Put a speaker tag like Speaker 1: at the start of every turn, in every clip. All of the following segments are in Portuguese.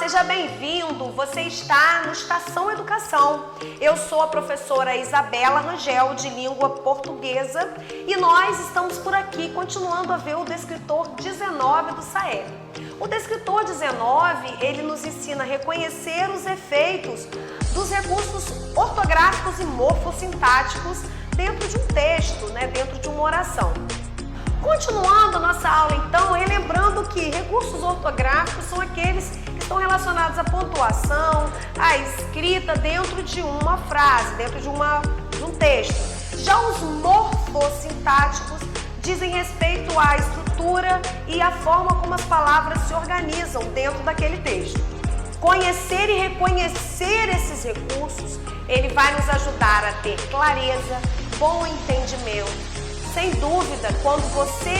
Speaker 1: seja bem-vindo. Você está no Estação Educação. Eu sou a professora Isabela Rangel, de língua portuguesa, e nós estamos por aqui continuando a ver o descritor 19 do SAEB. O descritor 19, ele nos ensina a reconhecer os efeitos dos recursos ortográficos e morfossintáticos dentro de um texto, dentro de uma oração. Continuando a nossa aula, então, relembrando que recursos ortográficos são aqueles que estão relacionados à pontuação, à escrita dentro de uma frase, dentro de um texto. Já os morfossintáticos dizem respeito à estrutura e à forma como as palavras se organizam dentro daquele texto. Conhecer e reconhecer esses recursos, ele vai nos ajudar a ter clareza, bom entendimento. Sem dúvida, quando você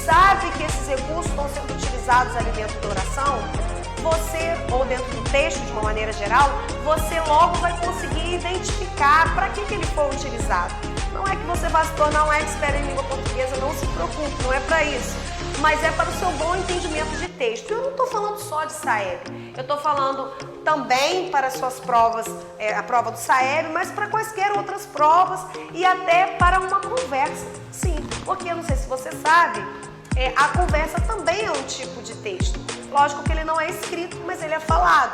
Speaker 1: sabe que esses recursos estão sendo utilizados ali dentro da oração, ou dentro do texto de uma maneira geral, você logo vai conseguir identificar para que ele foi utilizado. Não é que você vai se tornar um expert em língua portuguesa, não se preocupe, não é para isso. Mas é para o seu bom entendimento de texto. Eu não estou falando só de SAEB, eu estou falando também para as suas provas, a prova do SAEB, mas para quaisquer outras provas e até para uma conversa. Sim, porque eu não sei se você sabe, a conversa também é um tipo de texto. Lógico que ele não é escrito, mas ele é falado.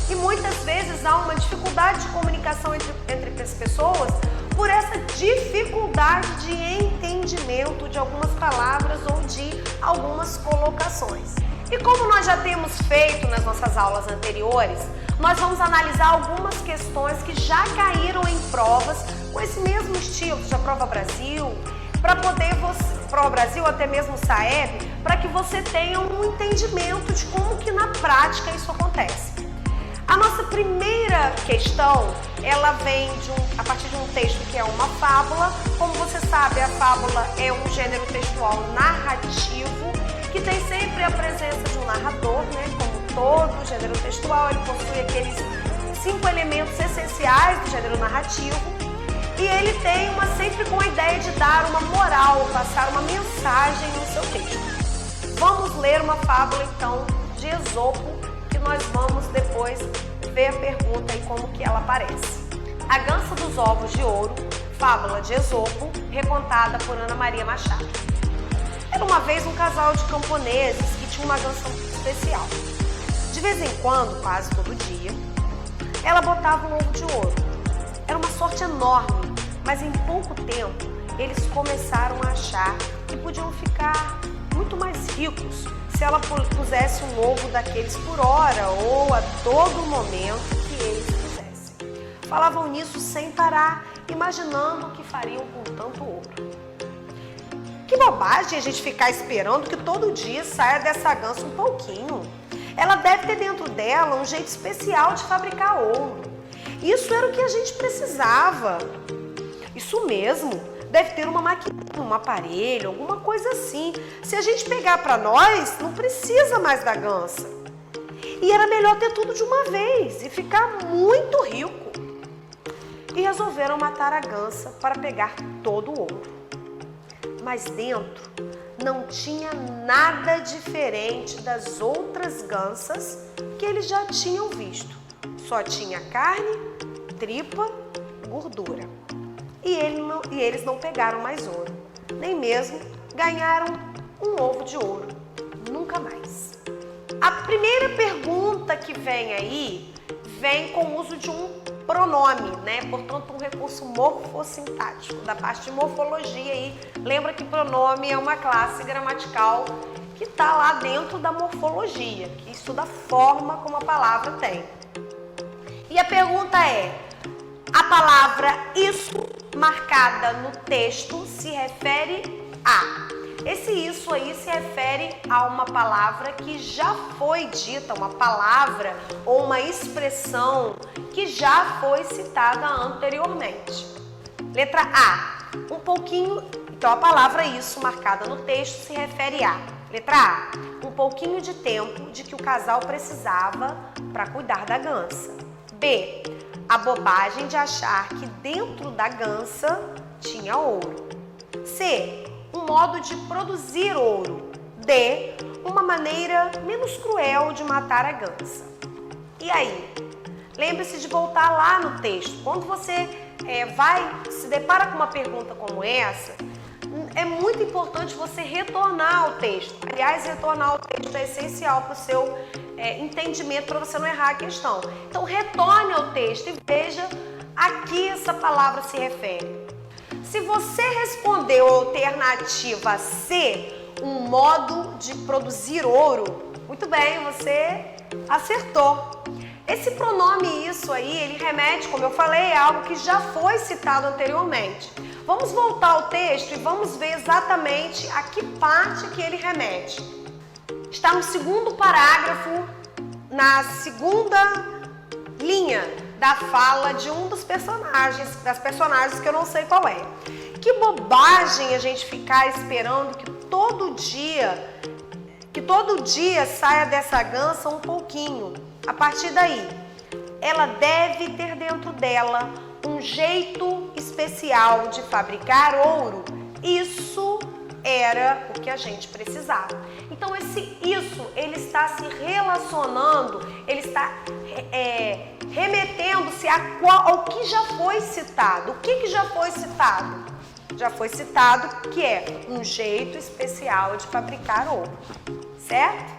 Speaker 1: E muitas vezes há uma dificuldade de comunicação entre as pessoas por essa dificuldade de entendimento de algumas palavras ou de algumas colocações. E como nós já temos feito nas nossas aulas anteriores, nós vamos analisar algumas questões que já caíram em provas com esse mesmo estilo, já Prova Brasil, Prova Brasil, até mesmo SAEB, para que você tenha um entendimento de como que na prática isso acontece. A nossa primeira questão, ela vem a partir de um texto que é uma fábula. Como você sabe, a fábula é um gênero textual narrativo, que tem sempre a presença de um narrador, como todo gênero textual, ele possui aqueles 5 elementos essenciais do gênero narrativo. E ele tem sempre com a ideia de dar uma moral, passar uma mensagem no seu texto. Vamos ler uma fábula, então, de Esopo, que nós vamos depois ver a pergunta e como que ela aparece. A Gança dos Ovos de Ouro, fábula de Esopo, recontada por Ana Maria Machado. Era uma vez um casal de camponeses que tinha uma gança especial. De vez em quando, quase todo dia, ela botava um ovo de ouro. Era uma sorte enorme, mas em pouco tempo eles começaram a achar que podiam ficar muito mais ricos se ela pusesse um ovo daqueles por hora ou a todo momento que eles quisessem. Falavam nisso sem parar, imaginando o que fariam com tanto ouro. Que bobagem a gente ficar esperando que todo dia saia dessa gança um pouquinho. Ela deve ter dentro dela um jeito especial de fabricar ouro. Isso era o que a gente precisava. Isso mesmo, deve ter uma maquininha, um aparelho, alguma coisa assim. Se a gente pegar para nós, não precisa mais da gança. E era melhor ter tudo de uma vez e ficar muito rico. E resolveram matar a gança para pegar todo o ouro. Mas dentro não tinha nada diferente das outras gansas que eles já tinham visto. Só tinha carne, tripa, gordura. E eles não pegaram mais ouro, nem mesmo ganharam um ovo de ouro, nunca mais. A primeira pergunta que vem aí, vem com o uso de um pronome, Portanto, um recurso morfossintático, da parte de morfologia aí. Lembra que pronome é uma classe gramatical que está lá dentro da morfologia, que estuda a forma como a palavra tem. E a pergunta é, a palavra isso marcada no texto se refere a. Esse isso aí se refere a uma palavra que já foi dita, uma palavra ou uma expressão que já foi citada anteriormente. Letra A, um pouquinho, então a palavra isso marcada no texto se refere a. Letra A, um pouquinho de tempo de que o casal precisava para cuidar da gança. B, a bobagem de achar que dentro da gança tinha ouro. C, um modo de produzir ouro. D, uma maneira menos cruel de matar a gança. E aí? Lembre-se de voltar lá no texto. Quando você se depara com uma pergunta como essa, é muito importante você retornar ao texto. Aliás, retornar ao texto é essencial para o seu entendimento, para você não errar a questão. Então, retorne ao texto e veja a que essa palavra se refere. Se você respondeu a alternativa C, um modo de produzir ouro, muito bem, você acertou. Esse pronome isso aí, ele remete, como eu falei, a algo que já foi citado anteriormente. Vamos voltar ao texto e vamos ver exatamente a que parte que ele remete. Está no segundo parágrafo, na segunda linha da fala de um dos personagens, das personagens que eu não sei qual é. Que bobagem a gente ficar esperando que todo dia saia dessa gança um pouquinho. A partir daí, ela deve ter dentro dela um jeito especial de fabricar ouro. Isso era o que a gente precisava. Então, ele está se relacionando, ele está remetendo-se ao que já foi citado. O que já foi citado? Já foi citado que é um jeito especial de fabricar ouro, certo?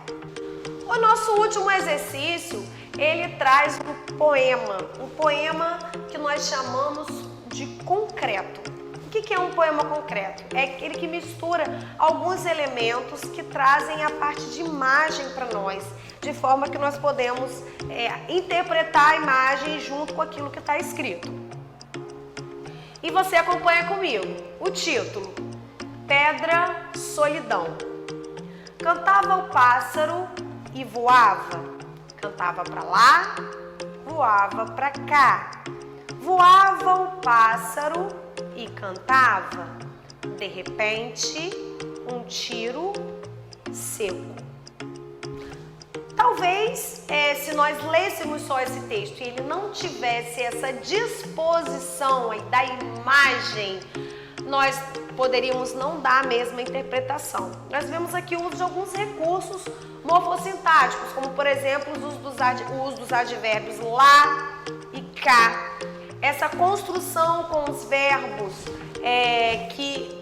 Speaker 1: O nosso último exercício, ele traz um poema que nós chamamos de concreto. O que é um poema concreto? É aquele que mistura alguns elementos que trazem a parte de imagem para nós, de forma que nós podemos interpretar a imagem junto com aquilo que está escrito. E você acompanha comigo. O título: Pedra Solidão. Cantava o pássaro e voava. Cantava para lá, voava para cá. Voava o pássaro e cantava. De repente, um tiro seco. Talvez, se nós lêssemos só esse texto e ele não tivesse essa disposição aí da imagem, nós poderíamos não dar a mesma interpretação. Nós vemos aqui o uso de alguns recursos morfossintáticos, como por exemplo o uso dos advérbios lá e cá. Essa construção com os verbos que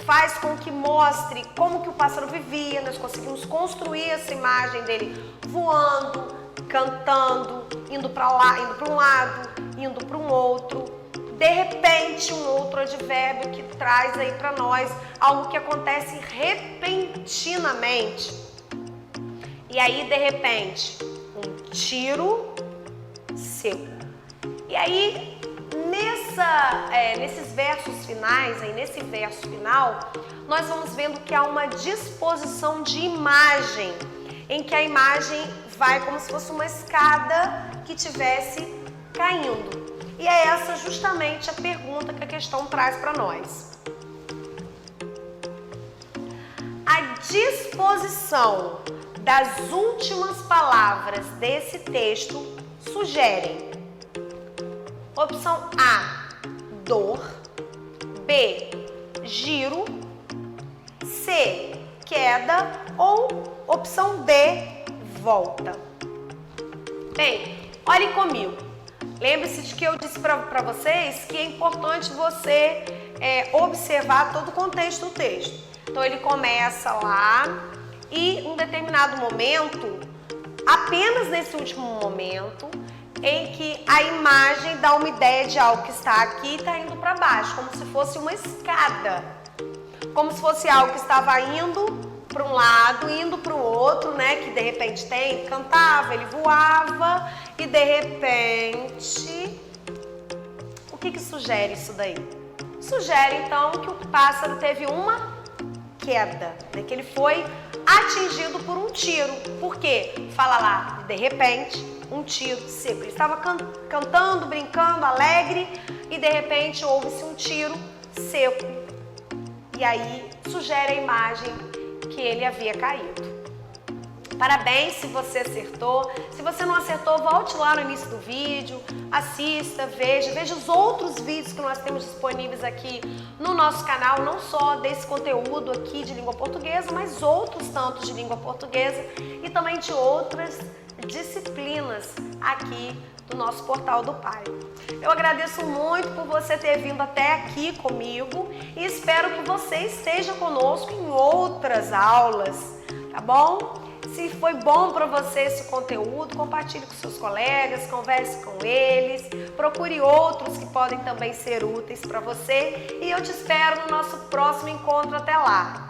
Speaker 1: faz com que mostre como que o pássaro vivia. Nós conseguimos construir essa imagem dele voando, cantando, indo para lá, indo para um lado, indo para um outro. De repente, um outro advérbio que traz aí para nós algo que acontece repentinamente. E aí, de repente, um tiro seco. E aí, nesses versos finais, aí nesse verso final, nós vamos vendo que há uma disposição de imagem, em que a imagem vai como se fosse uma escada que estivesse caindo. E é essa justamente a pergunta que a questão traz para nós. A disposição das últimas palavras desse texto sugerem: opção A, dor. B, giro. C, queda. Ou opção D, volta. Bem, olhem comigo. Lembre-se de que eu disse para vocês que é importante você observar todo o contexto do texto. Então, ele começa lá e, em um determinado momento, apenas nesse último momento, em que a imagem dá uma ideia de algo que está aqui e está indo para baixo, como se fosse uma escada. Como se fosse algo que estava indo para um lado, indo para o outro, né? Que de repente cantava, ele voava e de repente... O que sugere isso daí? Sugere então que o pássaro teve uma queda, né? Que ele foi atingido por um tiro. Por quê? Fala lá, de repente, um tiro seco. Ele estava cantando, brincando, alegre e de repente houve-se um tiro seco. E aí sugere a imagem que ele havia caído. Parabéns se você acertou. Se você não acertou, volte lá no início do vídeo, assista, veja os outros vídeos que nós temos disponíveis aqui no nosso canal, não só desse conteúdo aqui de língua portuguesa, mas outros tantos de língua portuguesa e também de outras disciplinas aqui do nosso Portal do Pai. Eu agradeço muito por você ter vindo até aqui comigo e espero que você esteja conosco em outras aulas, tá bom? Se foi bom para você esse conteúdo, compartilhe com seus colegas, converse com eles, procure outros que podem também ser úteis para você e eu te espero no nosso próximo encontro. Até lá!